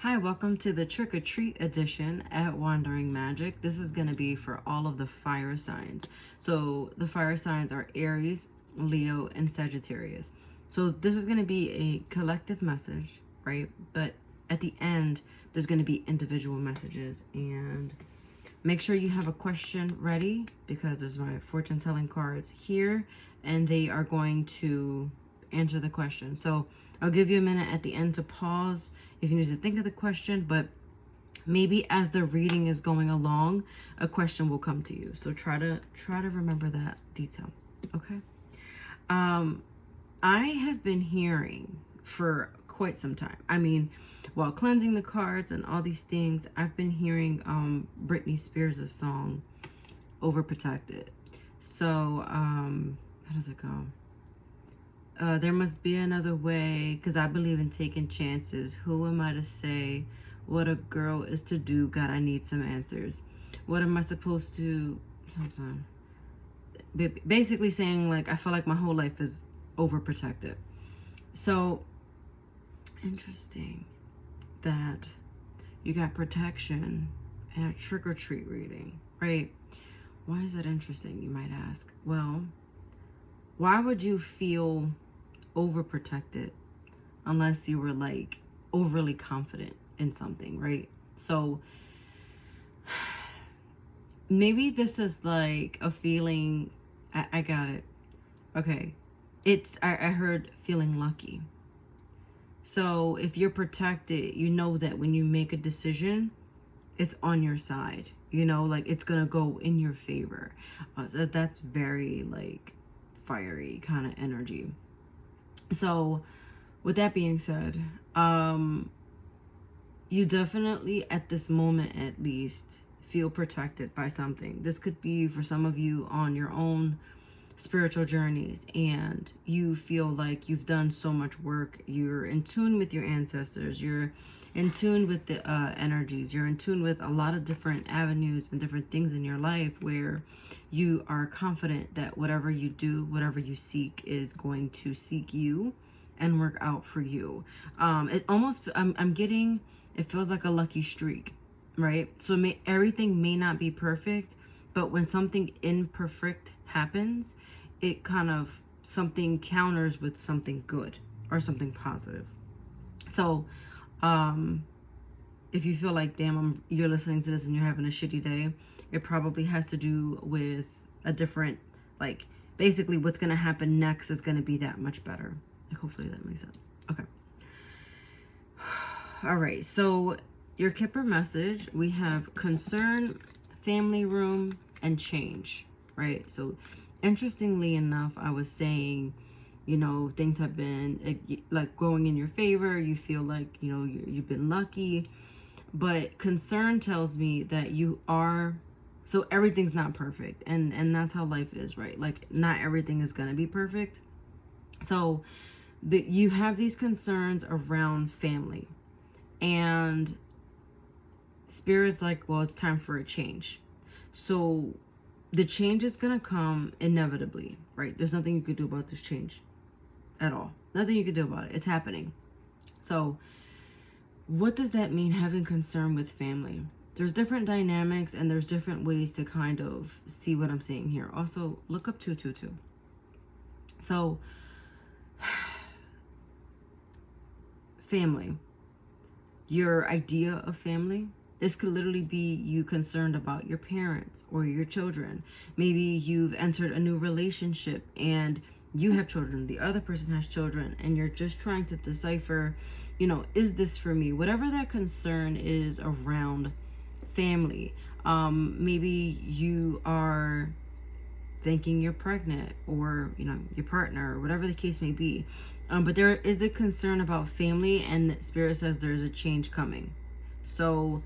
Hi, welcome to the Trick or Treat edition at Wandering Magic. This is going to be for all of the fire signs. So the fire signs are Aries, Leo, and Sagittarius. So this is going to be a collective message, right? But at the end, there's going to be individual messages. And make sure you have a question ready because there's my fortune telling cards here and they are going to answer the question. So I'll give you a minute at the end to pause if you need to think of the question, but maybe as the reading is going along, a question will come to you. So try to remember that detail. Okay. I have been hearing for quite some time. I mean, while cleansing the cards and all these things, I've been hearing Britney Spears' song Overprotected. So how does it go? There must be another way, because I believe in taking chances. Who am I to say what a girl is to do? God, I need some answers. What am I supposed to... Something. Basically saying, like, I feel like my whole life is overprotected. So, interesting that you got protection in a trick-or-treat reading, right? Why is that interesting, you might ask? Well, why would you feel overprotected unless you were like overly confident in something, right? So maybe this is like a feeling. I got it. Okay. I heard feeling lucky. So if you're protected, you know that when you make a decision, it's on your side, like it's gonna go in your favor. So that's very like fiery kind of energy. So with that being said, you definitely at this moment at least feel protected by something. This could be for some of you on your own spiritual journeys and you feel like you've done so much work. You're in tune with your ancestors. You're in tune with the energies. You're in tune with a lot of different avenues and different things in your life where you are confident that whatever you do, whatever you seek is going to seek you and work out for you. It almost, I'm getting, it feels like a lucky streak, right? So everything may not be perfect, but when something imperfect happens, it kind of, something counters with something good or something positive. So, if you feel like, damn, you're listening to this and you're having a shitty day, it probably has to do with a different, like, basically what's going to happen next is going to be that much better. Like, hopefully that makes sense. Okay. All right. So your Kipper message, we have concern, family room, and change, right? So interestingly enough, I was saying, things have been like going in your favor. You feel like, you've been lucky. But concern tells me that you are, so everything's not perfect. And that's how life is, right? Like not everything is going to be perfect. So you have these concerns around family. And Spirit's like, well, it's time for a change. So the change is going to come inevitably, right? There's nothing you could do about this change at all. Nothing you could do about it. It's happening. So what does that mean, having concern with family? There's different dynamics and there's different ways to kind of see what I'm saying here. Also, look up 222. So, family. Your idea of family. This could literally be you concerned about your parents or your children. Maybe you've entered a new relationship and you have children, the other person has children, and you're just trying to decipher, is this for me? Whatever that concern is around family. Maybe you are thinking you're pregnant or, your partner or whatever the case may be. But there is a concern about family and Spirit says there's a change coming. So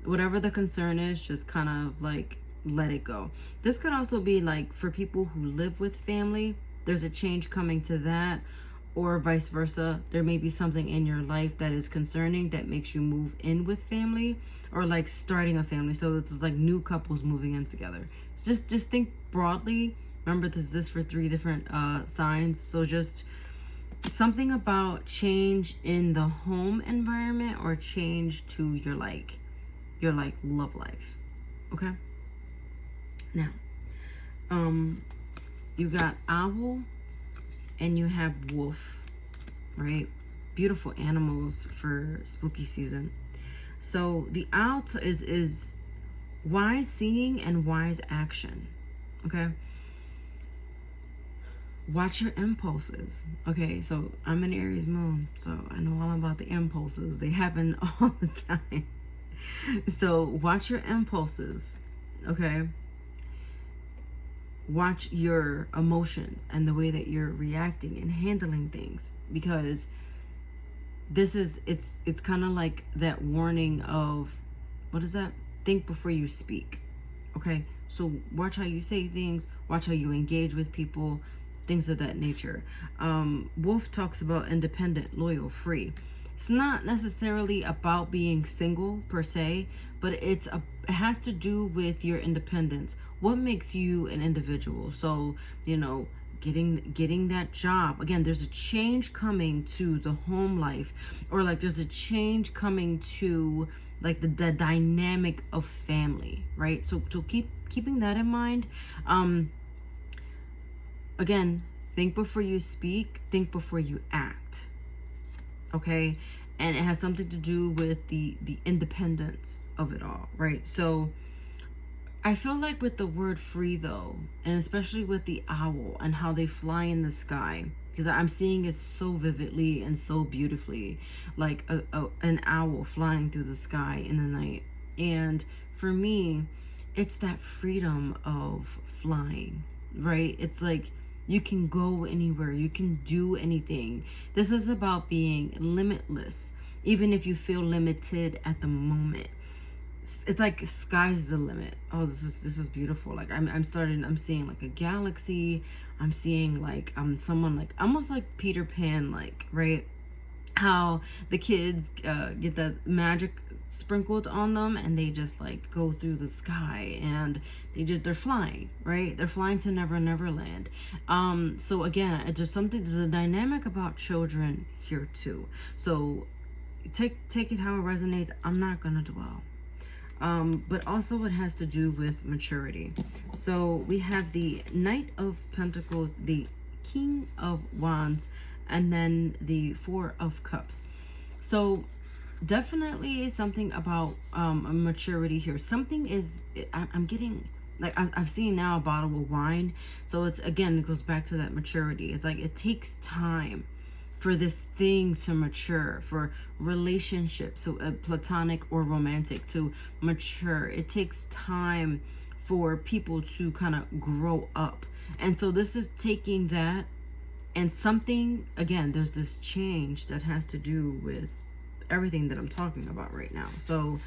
whatever the concern is, just kind of like let it go. This could also be like for people who live with family, there's a change coming to that, or vice versa. There may be something in your life that is concerning that makes you move in with family or like starting a family. So it's like new couples moving in together. Just think broadly. Remember, this is for 3 different signs. So just something about change in the home environment or change to your love life. Okay. Now, you got owl and you have wolf, right? Beautiful animals for spooky season. So the owl is wise seeing and wise action. Okay. Watch your impulses. Okay, so I'm an Aries moon, so I know all about the impulses. They happen all the time. So watch your impulses. Okay. Watch your emotions and the way that you're reacting and handling things, because it's kind of like that warning of, what is that? Think before you speak. Okay, so watch how you say things, watch how you engage with people, things of that nature. Wolf talks about independent, loyal, free. It's not necessarily about being single per se, but it has to do with your independence. What makes you an individual? So, getting that job. Again, there's a change coming to the home life, or like there's a change coming to like the dynamic of family, right? So keeping that in mind. Again, think before you speak, think before you act. Okay, and it has something to do with the independence of it all, right? So I feel like with the word free though, and especially with the owl and how they fly in the sky, because I'm seeing it so vividly and so beautifully, like an owl flying through the sky in the night. And for me, it's that freedom of flying, right? It's like you can go anywhere, you can do anything. This is about being limitless, even if you feel limited at the moment. It's like sky's the limit. Oh, this is beautiful. Like I'm seeing like a galaxy. I'm seeing like someone like almost like Peter Pan, like, right? How the kids get that magic sprinkled on them and they just like go through the sky and they're flying, right? They're flying to Neverland. So again, there's a dynamic about children here too. So take it how it resonates. I'm not gonna dwell. But also it has to do with maturity. So we have the Knight of Pentacles, the King of Wands, and then the Four of Cups. So definitely something about maturity here. Something is, I'm getting, like, I've seen now a bottle of wine. So it's, again, it goes back to that maturity. It's like it takes time for this thing to mature, for relationships, so platonic or romantic, to mature. It takes time for people to kind of grow up. And so this is taking that and something, again, there's this change that has to do with everything that I'm talking about right now. So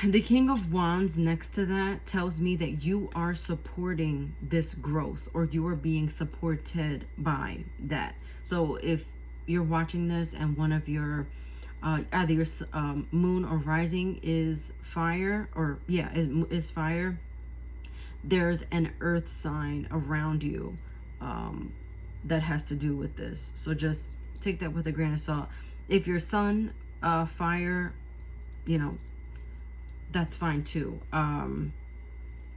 the King of Wands next to that tells me that you are supporting this growth, or you are being supported by that. So if you're watching this and one of your either your moon or rising is fire, or is fire, there's an earth sign around you that has to do with this. So just take that with a grain of salt. If your sun fire, that's fine too.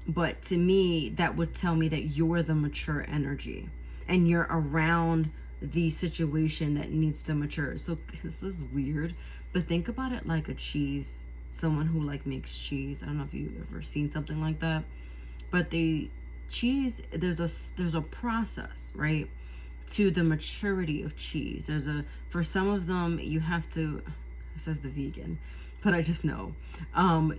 But to me, that would tell me that you're the mature energy and you're around the situation that needs to mature. So this is weird, but think about it like a cheese. Someone who like makes cheese. I don't know if you've ever seen something like that, but the cheese, there's a process, right, to the maturity of cheese. For some of them, you have to, it says the vegan, but I just know,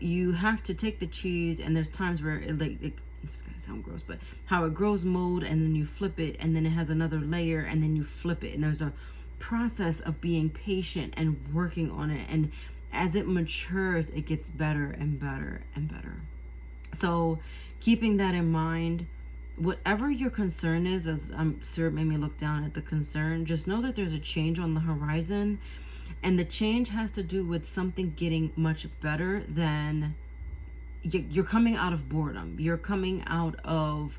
you have to take the cheese, and there's times where it's gonna sound gross, but how it grows mold, and then you flip it, and then it has another layer, and then you flip it, and there's a process of being patient and working on it, and as it matures, it gets better and better and better. So keeping that in mind, whatever your concern is, as Spirit made me look down at the concern, just know that there's a change on the horizon, and the change has to do with something getting much better than, you're coming out of boredom. You're coming out of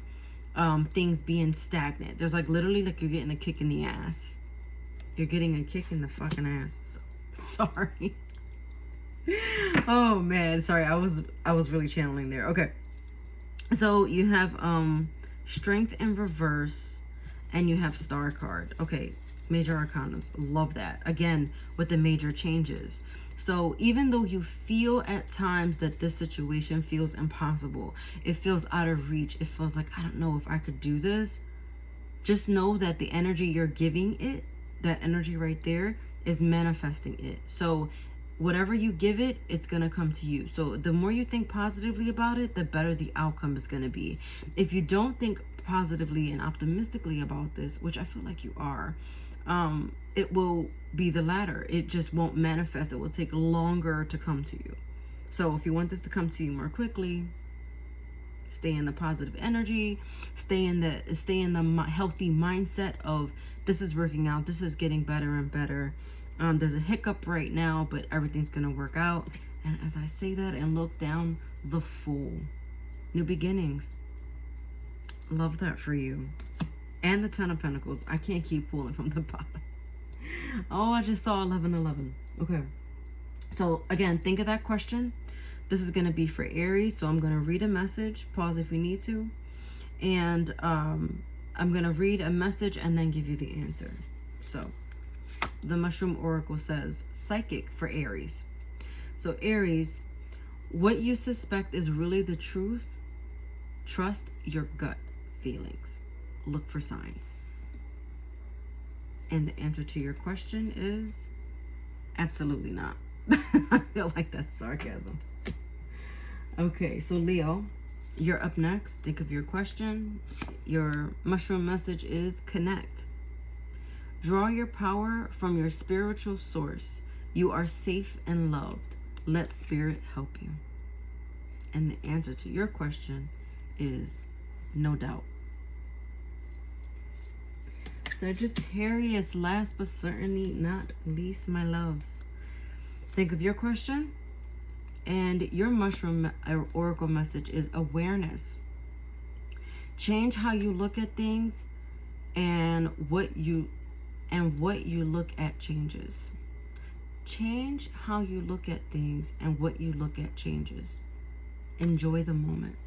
things being stagnant. There's like literally like you're getting a kick in the ass. You're getting a kick in the fucking ass. So, sorry. Oh man, sorry. I was really channeling there. Okay. So you have strength in reverse and you have star card. Okay. Major arcanas. Love that. Again, with the major changes. So even though you feel at times that this situation feels impossible, it feels out of reach, it feels like, I don't know if I could do this, just know that the energy you're giving it, that energy right there, is manifesting it. So whatever you give it, it's going to come to you. So the more you think positively about it, the better the outcome is going to be. If you don't think positively and optimistically about this, which I feel like you are, it will be the latter. It just won't manifest. It will take longer to come to you. So if you want this to come to you more quickly, stay in the positive energy, stay in the healthy mindset of this is working out, this is getting better and better. There's a hiccup right now, but everything's gonna work out. And as I say that and look down, the Fool, new beginnings. Love that for you. And the Ten of Pentacles. I can't keep pulling from the bottom. Oh, I just saw 1111. Okay. So again, think of that question. This is going to be for Aries. So I'm going to read a message. Pause if you need to. And I'm going to read a message and then give you the answer. So the Mushroom Oracle says, Psychic for Aries. So Aries, what you suspect is really the truth. Trust your gut feelings. Look for signs. And the answer to your question is absolutely not. I feel like that's sarcasm. Okay, so Leo, you're up next. Think of your question. Your mushroom message is connect. Draw your power from your spiritual source. You are safe and loved. Let spirit help you. And the answer to your question is no doubt. Sagittarius, last but certainly not least, my loves. Think of your question, and your mushroom oracle message is awareness. Change how you look at things, and what you look at changes. Change how you look at things, and what you look at changes. Enjoy the moment.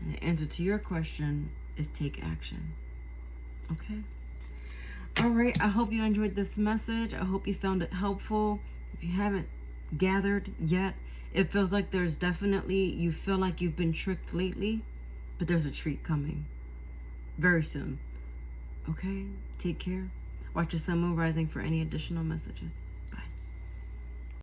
And the answer to your question is take action. Okay. All right. I hope you enjoyed this message. I hope you found it helpful. If you haven't gathered yet, it feels like there's definitely, you feel like you've been tricked lately, but there's a treat coming very soon. Okay. Take care. Watch your sun, moon, rising for any additional messages.